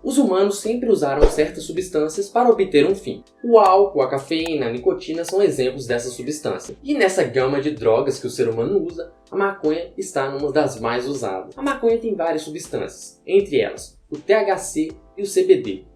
Os humanos sempre usaram certas substâncias para obter um fim. O álcool, a cafeína, a nicotina são exemplos dessa substância. E nessa gama de drogas que o ser humano usa, a maconha está numa das mais usadas. A maconha tem várias substâncias, entre elas o THC e o CBD.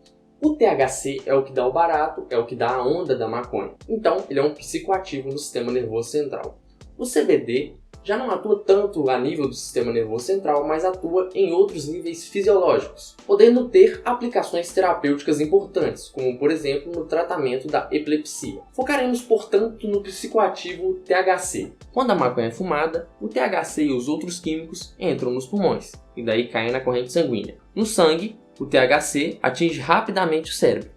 O THC é o que dá o barato, é o que dá a onda da maconha. Então, ele é um psicoativo no sistema nervoso central. O CBD já não atua tanto a nível do sistema nervoso central, mas atua em outros níveis fisiológicos, podendo ter aplicações terapêuticas importantes, como por exemplo no tratamento da epilepsia. Focaremos, portanto, no psicoativo THC. Quando a maconha é fumada, o THC e os outros químicos entram nos pulmões, e daí caem na corrente sanguínea. No sangue, o THC atinge rapidamente o cérebro,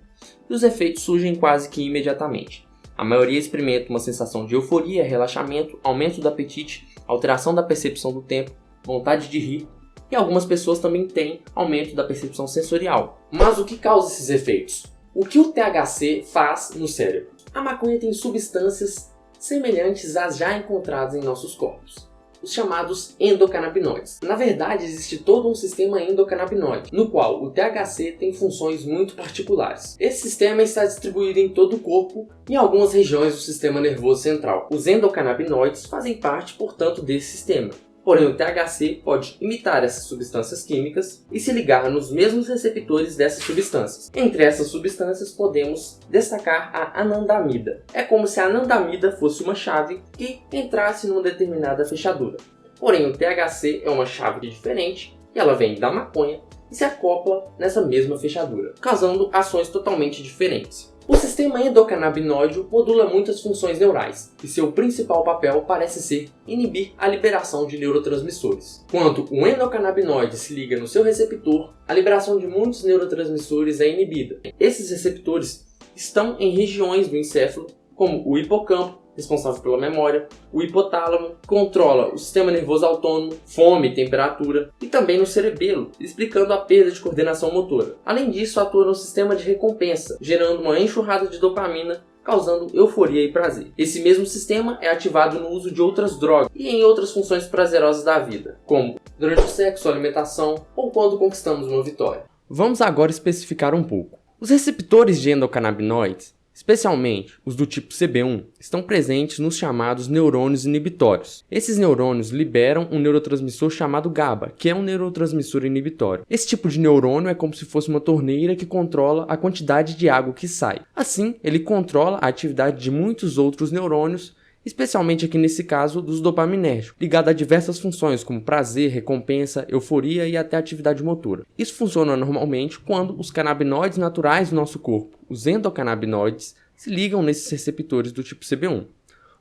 e os efeitos surgem quase que imediatamente. A maioria experimenta uma sensação de euforia, relaxamento, aumento do apetite, alteração da percepção do tempo, vontade de rir, e algumas pessoas também têm aumento da percepção sensorial. Mas o que causa esses efeitos? O que o THC faz no cérebro? A maconha tem substâncias semelhantes às já encontradas em nossos corpos, os chamados endocannabinoides. Na verdade, existe todo um sistema endocannabinoide, no qual o THC tem funções muito particulares. Esse sistema está distribuído em todo o corpo e em algumas regiões do sistema nervoso central. Os endocannabinoides fazem parte, portanto, desse sistema. Porém, o THC pode imitar essas substâncias químicas e se ligar nos mesmos receptores dessas substâncias. Entre essas substâncias, podemos destacar a anandamida. É como se a anandamida fosse uma chave que entrasse numa determinada fechadura. Porém, o THC é uma chave diferente e ela vem da maconha e se acopla nessa mesma fechadura, causando ações totalmente diferentes. O sistema endocannabinoide modula muitas funções neurais, e seu principal papel parece ser inibir a liberação de neurotransmissores. Quando o endocannabinoide se liga no seu receptor, a liberação de muitos neurotransmissores é inibida. Esses receptores estão em regiões do encéfalo, como o hipocampo, responsável pela memória, o hipotálamo, que controla o sistema nervoso autônomo, fome e temperatura, e também no cerebelo, explicando a perda de coordenação motora. Além disso, atua no sistema de recompensa, gerando uma enxurrada de dopamina, causando euforia e prazer. Esse mesmo sistema é ativado no uso de outras drogas e em outras funções prazerosas da vida, como durante o sexo, alimentação ou quando conquistamos uma vitória. Vamos agora especificar um pouco. Os receptores de endocannabinoides, especialmente os do tipo CB1, estão presentes nos chamados neurônios inibitórios. Esses neurônios liberam um neurotransmissor chamado GABA, que é um neurotransmissor inibitório. Esse tipo de neurônio é como se fosse uma torneira que controla a quantidade de água que sai. Assim, ele controla a atividade de muitos outros neurônios, especialmente aqui nesse caso dos dopaminérgicos, ligado a diversas funções como prazer, recompensa, euforia e até atividade motora. Isso funciona normalmente quando os canabinoides naturais do nosso corpo, os endocannabinoides, se ligam nesses receptores do tipo CB1.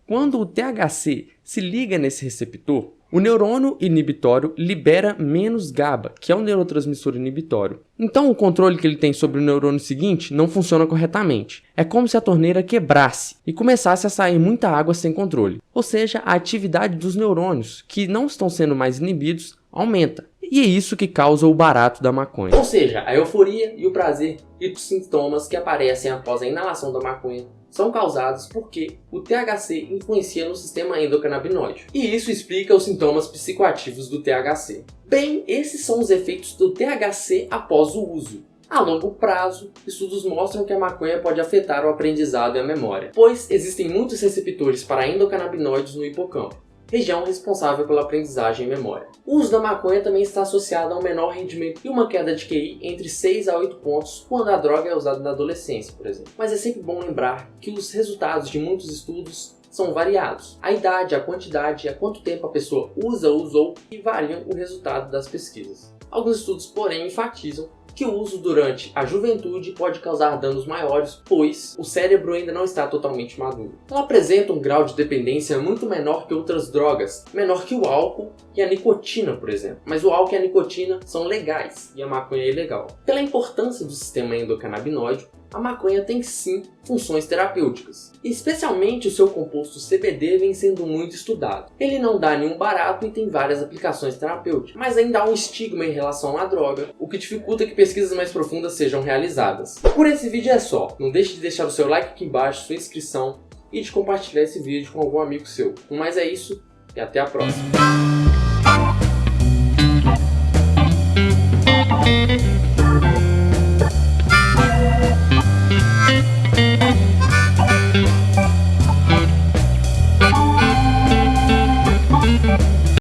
Quando o THC se liga nesse receptor, o neurônio inibitório libera menos GABA, que é o neurotransmissor inibitório. Então o controle que ele tem sobre o neurônio seguinte não funciona corretamente. É como se a torneira quebrasse e começasse a sair muita água sem controle. Ou seja, a atividade dos neurônios, que não estão sendo mais inibidos, aumenta. E é isso que causa o barato da maconha. Ou seja, a euforia e o prazer e os sintomas que aparecem após a inalação da maconha são causados porque o THC influencia no sistema endocannabinoide. E isso explica os sintomas psicoativos do THC. Bem, esses são os efeitos do THC após o uso. A longo prazo, estudos mostram que a maconha pode afetar o aprendizado e a memória, pois existem muitos receptores para endocannabinoides no hipocampo, região responsável pela aprendizagem e memória. O uso da maconha também está associado a um menor rendimento e uma queda de QI entre 6 a 8 pontos quando a droga é usada na adolescência, por exemplo. Mas é sempre bom lembrar que os resultados de muitos estudos são variados. A idade, a quantidade, há quanto tempo a pessoa usa ou usou e variam o resultado das pesquisas. Alguns estudos, porém, enfatizam que o uso durante a juventude pode causar danos maiores, pois o cérebro ainda não está totalmente maduro. Ela apresenta um grau de dependência muito menor que outras drogas, menor que o álcool e a nicotina, por exemplo. Mas o álcool e a nicotina são legais e a maconha é ilegal. Pela importância do sistema endocannabinoide, a maconha tem sim funções terapêuticas, e especialmente o seu composto CBD vem sendo muito estudado. Ele não dá nenhum barato e tem várias aplicações terapêuticas, mas ainda há um estigma em relação à droga, o que dificulta que pesquisas mais profundas sejam realizadas. Por esse vídeo é só, não deixe de deixar o seu like aqui embaixo, sua inscrição e de compartilhar esse vídeo com algum amigo seu. No mais é isso e até a próxima.